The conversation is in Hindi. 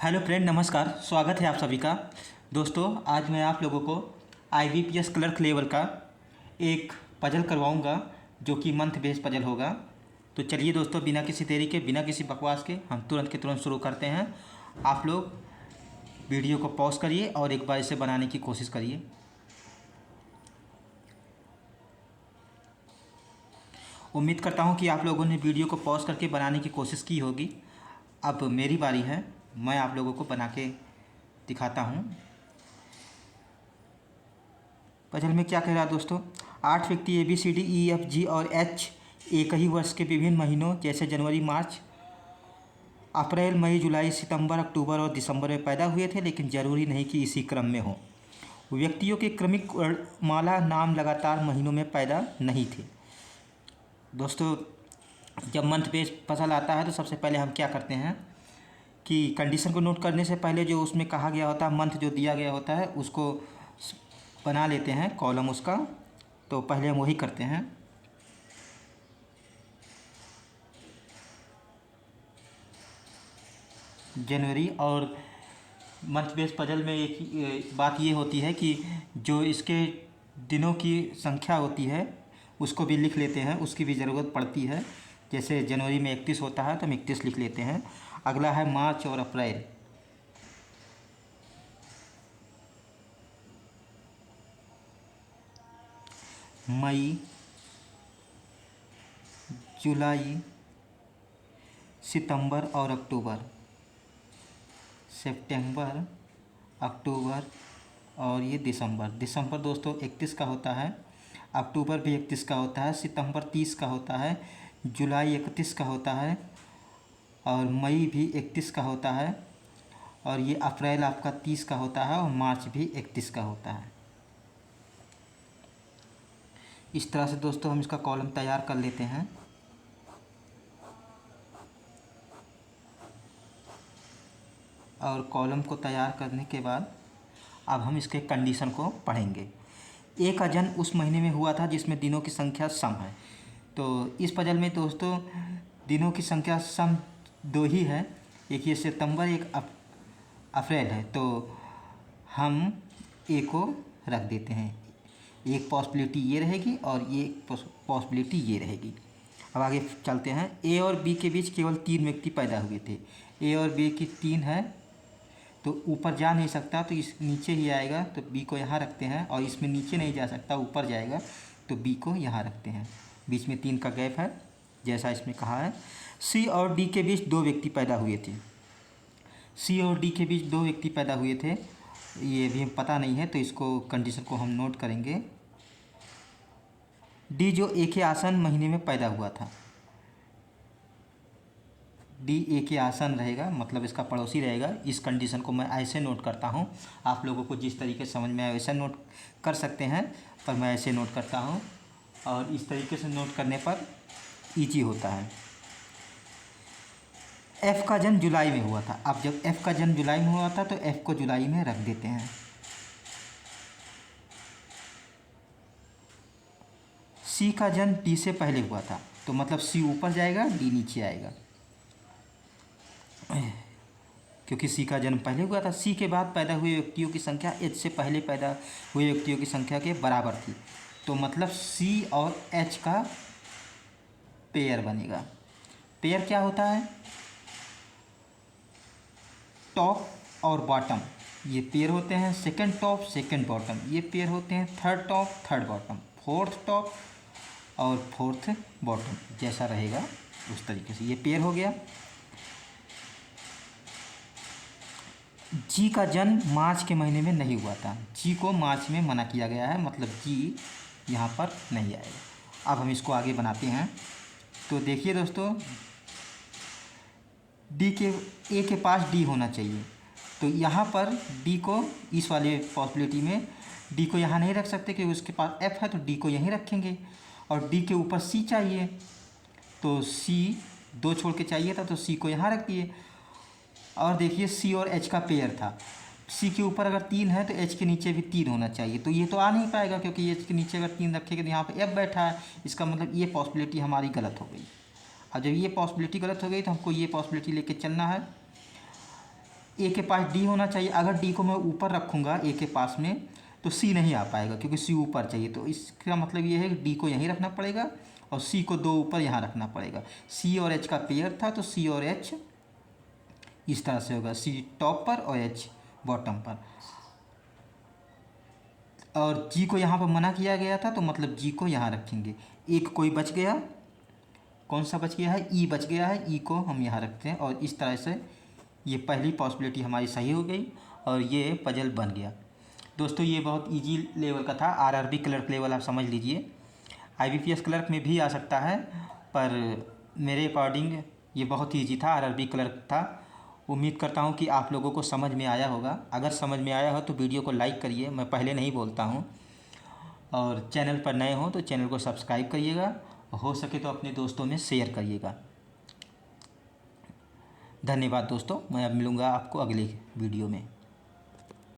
हेलो फ्रेंड, नमस्कार। स्वागत है आप सभी का। दोस्तों, आज मैं आप लोगों को IBPS क्लर्क लेवल का एक पजल करवाऊंगा जो कि मंथ बेस पजल होगा। तो चलिए दोस्तों, बिना किसी देरी के, बिना किसी बकवास के हम तुरंत के तुरंत शुरू करते हैं। आप लोग वीडियो को पॉज करिए और एक बार इसे बनाने की कोशिश करिए। उम्मीद करता हूँ कि आप लोगों ने वीडियो को पॉज करके बनाने की कोशिश की होगी। अब मेरी बारी है, मैं आप लोगों को बना के दिखाता हूँ। पजल में क्या कह रहा है दोस्तों? 8 व्यक्ति ABCDEFG और H एक ही वर्ष के विभिन्न महीनों जैसे जनवरी, मार्च, अप्रैल, मई, जुलाई, सितंबर, अक्टूबर और दिसंबर में पैदा हुए थे, लेकिन ज़रूरी नहीं कि इसी क्रम में हो। व्यक्तियों के क्रमिक वर्णमाला नाम लगातार महीनों में पैदा नहीं थे। दोस्तों, जब मंथ बेस पजल आता है तो सबसे पहले हम क्या करते हैं कि कंडीशन को नोट करने से पहले जो उसमें कहा गया होता है, मंथ जो दिया गया होता है, उसको बना लेते हैं कॉलम उसका। तो पहले हम वही करते हैं। जनवरी और मंथ बेस पजल में एक बात ये होती है कि जो इसके दिनों की संख्या होती है उसको भी लिख लेते हैं, उसकी भी ज़रूरत पड़ती है। जैसे जनवरी में 31 होता है तो हम 31 लिख लेते हैं। अगला है मार्च और अप्रैल। मई, जुलाई, सितंबर और अक्टूबर। सितंबर, अक्टूबर और ये दिसंबर। दिसंबर दोस्तों 31 का होता है, अक्टूबर भी 31 का होता है, सितंबर 30 का होता है, जुलाई 31 का होता है और मई भी 31 का होता है और ये अप्रैल आपका 30 का होता है और मार्च भी 31 का होता है। इस तरह से दोस्तों हम इसका कॉलम तैयार कर लेते हैं। और कॉलम को तैयार करने के बाद अब हम इसके कंडीशन को पढ़ेंगे। ए का जन्म उस महीने में हुआ था जिसमें दिनों की संख्या सम है। तो इस पजल में दोस्तों दिनों की संख्या सम 2 ही है, एक ये सितंबर, एक अप्रैल है। तो हम ए को रख देते हैं। एक पॉसिबिलिटी ये रहेगी और ये पॉसिबिलिटी ये रहेगी। अब आगे चलते हैं। ए और बी के बीच केवल 3 व्यक्ति पैदा हुए थे। ए और बी की 3 है तो ऊपर जा नहीं सकता, तो इस नीचे ही आएगा, तो बी को यहाँ रखते हैं। और इसमें नीचे नहीं जा सकता, ऊपर जाएगा, तो बी को यहाँ रखते हैं। बीच में 3 का गैप है जैसा इसमें कहा है। सी और डी के बीच 2 व्यक्ति पैदा हुए थे। सी और डी के बीच 2 व्यक्ति पैदा हुए थे, ये भी पता नहीं है, तो इसको कंडीशन को हम नोट करेंगे। डी जो ए के आसन महीने में पैदा हुआ था, डी ए के आसन रहेगा, मतलब इसका पड़ोसी रहेगा। इस कंडीशन को मैं ऐसे नोट करता हूँ। आप लोगों को जिस तरीके से समझ में आए वैसा नोट कर सकते हैं, पर मैं ऐसे नोट करता हूँ और इस तरीके से नोट करने पर ईजी होता है। एफ़ का जन्म जुलाई में हुआ था। अब जब एफ़ का जन्म जुलाई में हुआ था तो एफ़ को जुलाई में रख देते हैं। सी का जन्म डी से पहले हुआ था, तो मतलब सी ऊपर जाएगा, डी नीचे आएगा, क्योंकि सी का जन्म पहले हुआ था। सी के बाद पैदा हुए व्यक्तियों की संख्या एच से पहले पैदा हुए व्यक्तियों की संख्या के बराबर थी, तो मतलब सी और एच का पेयर बनेगा। पेयर क्या होता है? टॉप और बॉटम ये पेयर होते हैं। सेकंड टॉप सेकंड बॉटम ये पेयर होते हैं। Third top third bottom, fourth top और फोर्थ बॉटम, जैसा रहेगा उस तरीके से ये पेयर हो गया। जी का जन्म मार्च के महीने में नहीं हुआ था। जी को मार्च में मना किया गया है, मतलब जी यहाँ पर नहीं आएगा। अब हम इसको आगे बनाते हैं। तो देखिए दोस्तों, डी के ए के पास डी होना चाहिए, तो यहाँ पर डी को इस वाले पॉसिबिलिटी में डी को यहाँ नहीं रख सकते क्योंकि उसके पास एफ है, तो डी को यहीं रखेंगे। और डी के ऊपर सी चाहिए, तो सी 2 छोड़ के चाहिए था, तो सी को यहाँ रख दिए। और देखिए सी और एच का पेयर था। सी के ऊपर अगर 3 है तो एच के नीचे भी 3 होना चाहिए, तो ये तो आ नहीं पाएगा क्योंकि एच के नीचे अगर 3 रखेंगे तो यहाँ पे एफ बैठा है। इसका मतलब ये पॉसिबिलिटी हमारी गलत हो गई। अब जब ये पॉसिबिलिटी गलत हो गई तो हमको ये पॉसिबिलिटी लेके चलना है। ए के पास डी होना चाहिए। अगर डी को मैं ऊपर रखूँगा ए के पास में तो सी नहीं आ पाएगा, क्योंकि सी ऊपर चाहिए। तो इसका मतलब ये है कि डी को यहीं रखना पड़ेगा और सी को 2 ऊपर यहाँ रखना पड़ेगा। सी और एच का पेयर था तो सी और एच इस तरह से होगा, सी टॉप पर और एच बॉटम पर। और जी को यहाँ पर मना किया गया था तो मतलब जी को यहाँ रखेंगे। एक कोई बच गया, कौन सा बच गया है? ई बच गया है, ई को हम यहाँ रखते हैं। और इस तरह से ये पहली पॉसिबिलिटी हमारी सही हो गई और ये पजल बन गया। दोस्तों ये बहुत इजी लेवल का था। आरआरबी क्लर्क लेवल आप समझ लीजिए। आईबीपीएस क्लर्क में भी आ सकता है, पर मेरे अकॉर्डिंग ये बहुत ही ईजी था, आरआरबी क्लर्क था। उम्मीद करता हूँ कि आप लोगों को समझ में आया होगा। अगर समझ में आया हो तो वीडियो को लाइक करिए, मैं पहले नहीं बोलता हूँ। और चैनल पर नए हो तो चैनल को सब्सक्राइब करिएगा, हो सके तो अपने दोस्तों में शेयर करिएगा। धन्यवाद दोस्तों, मैं अब मिलूँगा आपको अगले वीडियो में।